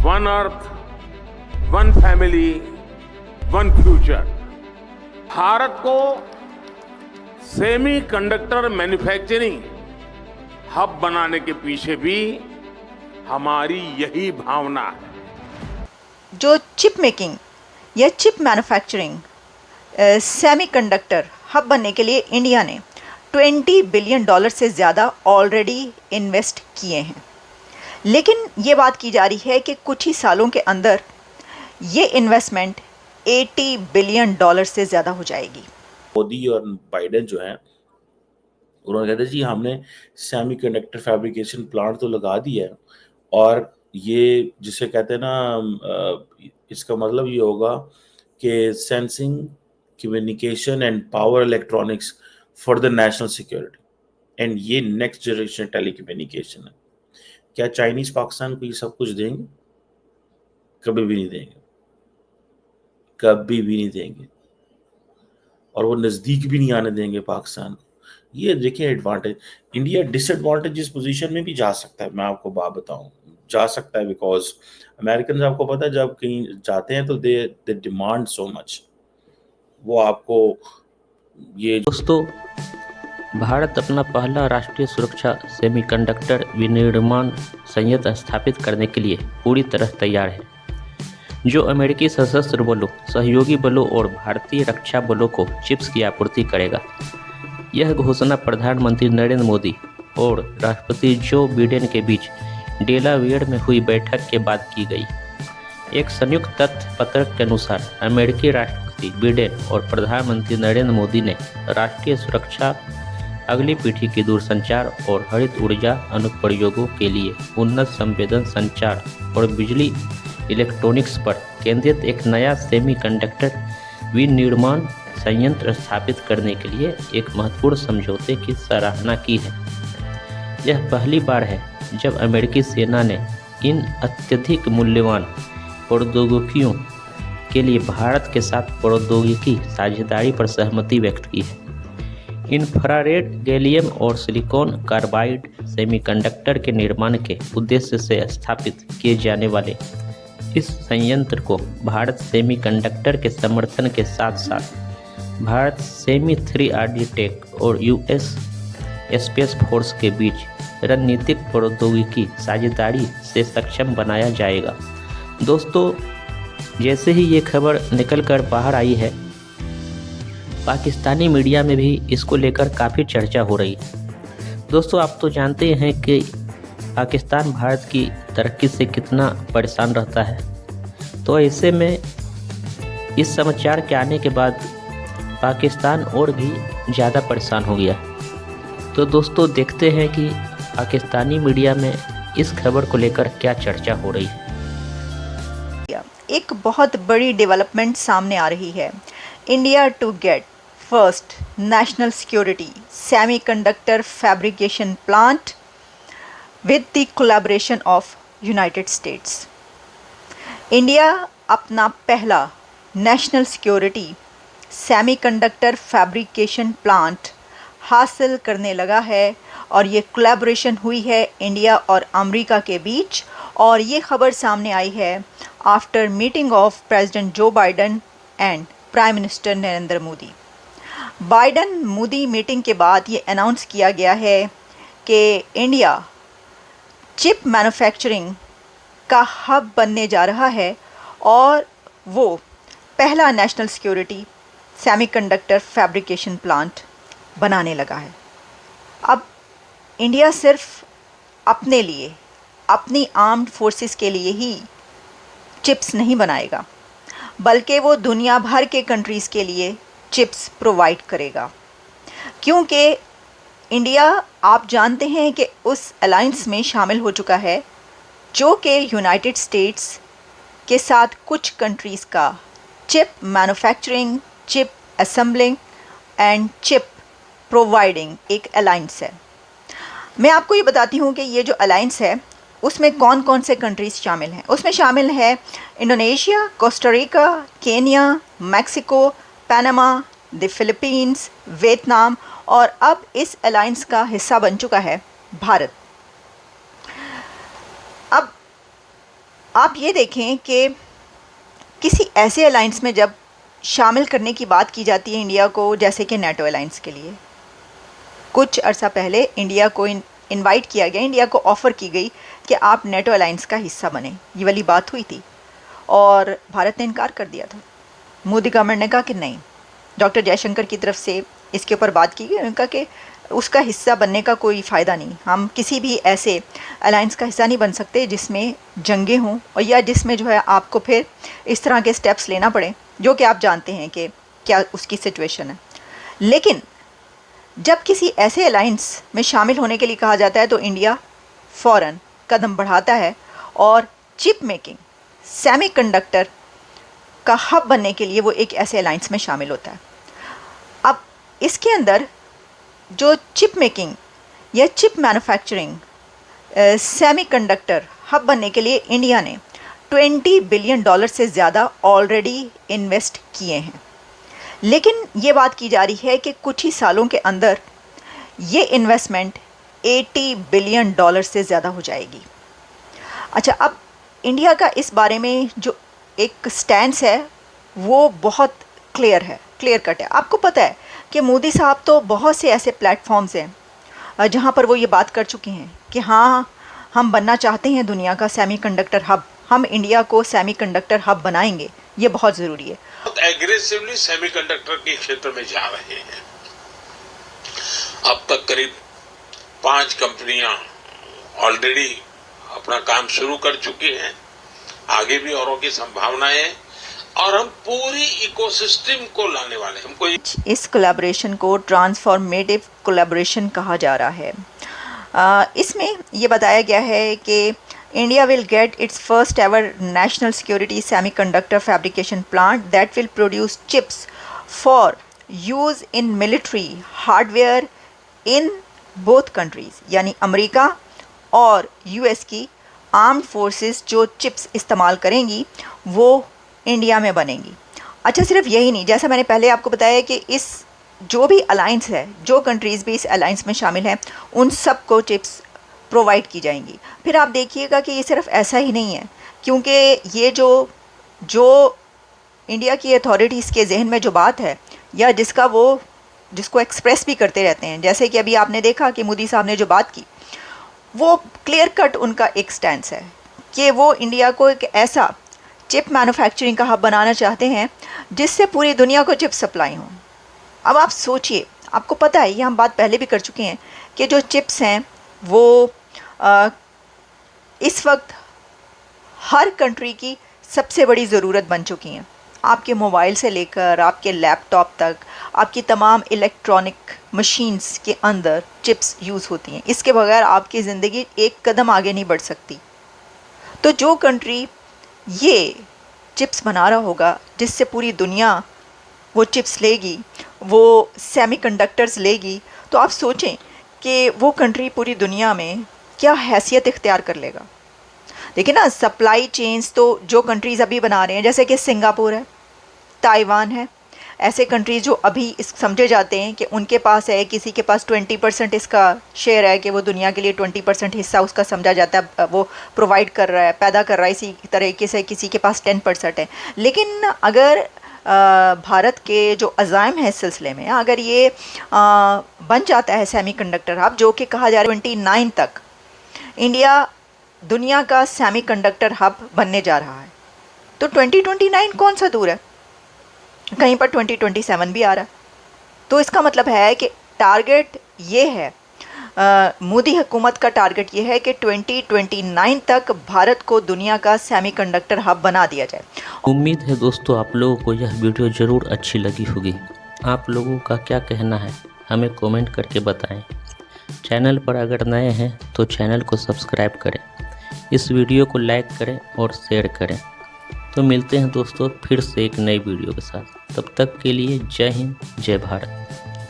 One earth, one family, one future. Bharat को semiconductor manufacturing hub बनाने के पीछे भी हमारी यही भावना है। जो चिप मेकिंग या चिप मैन्युफैक्चरिंग सेमीकंडक्टर हब बनने के लिए इंडिया ने $20 बिलियन से ज़्यादा ऑलरेडी इन्वेस्ट किए हैं। लेकिन ये बात की जा रही है कि कुछ ही सालों के अंदर ये इन्वेस्टमेंट $80 बिलियन से ज़्यादा हो जाएगी। मोदी और बाइडेन जो हैं उन्होंने कहते जी हमने सेमीकंडक्टर फैब्रिकेशन प्लांट तो लगा दिया है, और ये जिसे कहते हैं ना, इसका मतलब ये होगा कि sensing, communication and power electronics for the national security, and ये नेक्स्ट जनरेशन टेलीकम्युनिकेशन है। क्या चाइनीज पाकिस्तान को ये सब कुछ देंगे? कभी भी नहीं देंगे, कभी भी नहीं देंगे, और वो नज़दीक भी नहीं आने देंगे पाकिस्तान को। ये देखिए एडवांटेज। इंडिया डिसएडवांटेजेस पोजीशन में भी जा सकता है, मैं आपको बात बताऊं, जा सकता है, बिकॉज अमेरिकन आपको पता है जब कहीं जाते हैं तो दे डिमांड सो मच, वो आपको ये। दोस्तों, भारत अपना पहला राष्ट्रीय सुरक्षा सेमीकंडक्टर विनिर्माण संयंत्र स्थापित करने के लिए पूरी तरह तैयार है, जो अमेरिकी सशस्त्र बलों, सहयोगी बलों और भारतीय रक्षा बलों को चिप्स की आपूर्ति करेगा। यह घोषणा प्रधानमंत्री नरेंद्र मोदी और राष्ट्रपति जो बाइडेन के बीच डेलावेयर में हुई बैठक के बाद की गई। एक संयुक्त तथ्य पत्रक के अनुसार अमेरिकी राष्ट्रपति बाइडेन और प्रधानमंत्री नरेंद्र मोदी ने राष्ट्रीय सुरक्षा, अगली पीढ़ी की दूरसंचार और हरित ऊर्जा अनुप्रयोगों के लिए उन्नत संवेदन संचार और बिजली इलेक्ट्रॉनिक्स पर केंद्रित एक नया सेमीकंडक्टर विनिर्माण संयंत्र स्थापित करने के लिए एक महत्वपूर्ण समझौते की सराहना की है। यह पहली बार है जब अमेरिकी सेना ने इन अत्यधिक मूल्यवान प्रौद्योगिकियों के लिए भारत के साथ प्रौद्योगिकी साझेदारी पर सहमति व्यक्त की है। इंफ्रारेड, गैलियम और सिलिकॉन कार्बाइड सेमीकंडक्टर के निर्माण के उद्देश्य से स्थापित किए जाने वाले इस संयंत्र को भारत सेमीकंडक्टर के समर्थन के साथ साथ भारत सेमी 3RD टेक और US स्पेस फोर्स के बीच रणनीतिक प्रौद्योगिकी साझेदारी से सक्षम बनाया जाएगा। दोस्तों, जैसे ही ये खबर निकल कर बाहर आई है, पाकिस्तानी मीडिया में भी इसको लेकर काफ़ी चर्चा हो रही है। दोस्तों, आप तो जानते हैं कि पाकिस्तान भारत की तरक्की से कितना परेशान रहता है, तो ऐसे में इस समाचार के आने के बाद पाकिस्तान और भी ज़्यादा परेशान हो गया। तो दोस्तों, देखते हैं कि पाकिस्तानी मीडिया में इस खबर को लेकर क्या चर्चा हो रही है। एक बहुत बड़ी डेवलपमेंट सामने आ रही है। India to get first national security semiconductor fabrication plant with the collaboration of United States। India अपना पहला national security semiconductor fabrication plant हासिल करने लगा है, और ये कोलैबोरेशन हुई है इंडिया और अमेरिका के बीच, और ये खबर सामने आई है after meeting of president Joe Biden and prime minister Narendra Modi. Biden Modi meeting के बाद ये अनाउंस किया गया है कि इंडिया चिप मैन्युफैक्चरिंग का हब बनने जा रहा है, और वो पहला national security semiconductor fabrication plant बनाने लगा है। अब इंडिया सिर्फ अपने लिए, अपनी आर्म्ड फोर्सेस के लिए ही चिप्स नहीं बनाएगा, बल्कि वो दुनिया भर के कंट्रीज़ के लिए चिप्स प्रोवाइड करेगा, क्योंकि इंडिया, आप जानते हैं कि उस अलायंस में शामिल हो चुका है जो कि यूनाइटेड स्टेट्स के साथ कुछ कंट्रीज़ का chip manufacturing, chip assembling and chip providing एक अलायंस है। मैं आपको ये बताती हूँ कि ये जो अलायंस है उसमें कौन कौन से कंट्रीज़ शामिल हैं। उसमें शामिल है Indonesia, Costa Rica, Kenya, Mexico, Panama, the Philippines, Vietnam, और अब इस अलायंस का हिस्सा बन चुका है भारत। अब आप ये देखें कि किसी ऐसे अलायंस में जब शामिल करने की बात की जाती है इंडिया को, जैसे कि नेटो अलायंस के लिए, कुछ अर्सा पहले इंडिया को इनवाइट किया गया, इंडिया को ऑफ़र की गई कि आप नेटो अलायंस का हिस्सा बने, ये वाली बात हुई थी और भारत ने इनकार कर दिया था। मोदी गवर्नमेंट ने कहा कि नहीं, डॉक्टर जयशंकर की तरफ से इसके ऊपर बात की गई, उन्होंने कहा कि उसका हिस्सा बनने का कोई फ़ायदा नहीं, हम किसी भी ऐसे अलायंस का हिस्सा नहीं बन सकते जिसमें जंगें हों और या जिसमें जो है आपको फिर इस तरह के स्टेप्स लेना पड़े जो कि आप जानते हैं कि क्या उसकी सिचुएशन है। लेकिन जब किसी ऐसे अलायंस में शामिल होने के लिए कहा जाता है तो इंडिया फ़ौरन कदम बढ़ाता है और चिप मेकिंग, सेमीकंडक्टर का हब बनने के लिए वो एक ऐसे अलायंस में शामिल होता है। अब इसके अंदर जो चिप मेकिंग या चिप मैन्युफैक्चरिंग, सेमीकंडक्टर हब बनने के लिए इंडिया ने $20 बिलियन से ज़्यादा ऑलरेडी इन्वेस्ट किए हैं। लेकिन ये बात की जा रही है कि कुछ ही सालों के अंदर ये इन्वेस्टमेंट $80 बिलियन से ज़्यादा हो जाएगी। अच्छा, अब इंडिया का इस बारे में जो एक स्टैंस है वो बहुत क्लियर कट है। आपको पता है कि मोदी साहब तो बहुत से ऐसे प्लेटफॉर्म्स हैं जहाँ पर वो ये बात कर चुके हैं कि हाँ, हम बनना चाहते हैं दुनिया का सेमीकंडक्टर हब, हम इंडिया को सेमीकंडक्टर हब बनाएंगे, ये बहुत ज़रूरी है। बहुत एग्रेसिवली सेमीकंडक्टर के क्षेत्र में जा रहे हैं। अब तक करीब 5 कंपनियां ऑलरेडी अपना काम शुरू कर चुकी हैं, आगे भी औरों की संभावनाएं हैं और हम पूरी इकोसिस्टम को लाने वाले हैं। हमको इस कोलैबोरेशन को ट्रांसफॉर्मेटिव कोलैबोरेशन कहा जा रहा है। इसमें ये बताया गया है कि India will get it's first ever national security semiconductor fabrication plant that will produce chips for use in military hardware in both countries, यानी अमेरिका और यूएस की आर्म्ड फोर्सेस जो चिप्स इस्तेमाल करेंगी वो इंडिया में बनेंगी। अच्छा, सिर्फ यही नहीं, जैसा मैंने पहले आपको बताया कि इस जो भी अलायंस है, जो कंट्रीज़ भी इस अलायंस में शामिल हैं, उन सब को चिप्स प्रोवाइड की जाएंगी। फिर आप देखिएगा कि ये सिर्फ ऐसा ही नहीं है, क्योंकि ये जो इंडिया की अथॉरिटीज़ के जहन में जो बात है या जिसको एक्सप्रेस भी करते रहते हैं, जैसे कि अभी आपने देखा कि मोदी साहब ने जो बात की, वो क्लियर कट उनका एक स्टैंस है कि वो इंडिया को एक ऐसा चिप मैन्युफैक्चरिंग का हब बनाना चाहते हैं जिससे पूरी दुनिया को चिप सप्लाई हों। अब आप सोचिए, आपको पता है, ये हम बात पहले भी कर चुके हैं कि जो चिप्स हैं वो इस वक्त हर कंट्री की सबसे बड़ी ज़रूरत बन चुकी हैं। आपके मोबाइल से लेकर आपके लैपटॉप तक, आपकी तमाम इलेक्ट्रॉनिक मशीन्स के अंदर चिप्स यूज़ होती हैं। इसके बगैर आपकी ज़िंदगी एक कदम आगे नहीं बढ़ सकती। तो जो कंट्री ये चिप्स बना रहा होगा जिससे पूरी दुनिया वो चिप्स लेगी, वो सेमीकंडक्टर्स लेगी, तो आप सोचें कि वो कंट्री पूरी दुनिया में क्या हैसियत इख्तियार कर लेगा। देखिए ना, सप्लाई चेन्स तो जो कंट्रीज़ अभी बना रहे हैं, जैसे कि सिंगापुर है, ताइवान है, ऐसे कंट्रीज़ जो अभी इस समझे जाते हैं कि उनके पास है, किसी के पास 20% इसका शेयर है कि वो दुनिया के लिए 20% हिस्सा उसका समझा जाता है, वो प्रोवाइड कर रहा है, पैदा कर रहा है। इसी तरीके से किसी के पास 10% है। लेकिन अगर भारत के जो अज़ाइम है इस सिलसिले में, अगर ये बन जाता है सेमीकंडक्टर हब, जो कि कहा जा रहा है 29 तक इंडिया दुनिया का सेमीकंडक्टर हब बनने जा रहा है, तो 2029 कौन सा दूर है, कहीं पर 2027 भी आ रहा है। तो इसका मतलब है कि टारगेट ये है, मोदी हुकूमत का टारगेट ये है कि 2029 तक भारत को दुनिया का सेमीकंडक्टर हब बना दिया जाए। उम्मीद है दोस्तों आप लोगों को यह वीडियो ज़रूर अच्छी लगी होगी। आप लोगों का क्या कहना है हमें कमेंट करके बताएं। चैनल पर अगर नए हैं तो चैनल को सब्सक्राइब करें, इस वीडियो को लाइक करें और शेयर करें। तो मिलते हैं दोस्तों फिर से एक नई वीडियो के साथ। तब तक के लिए जय हिंद, जय भारत।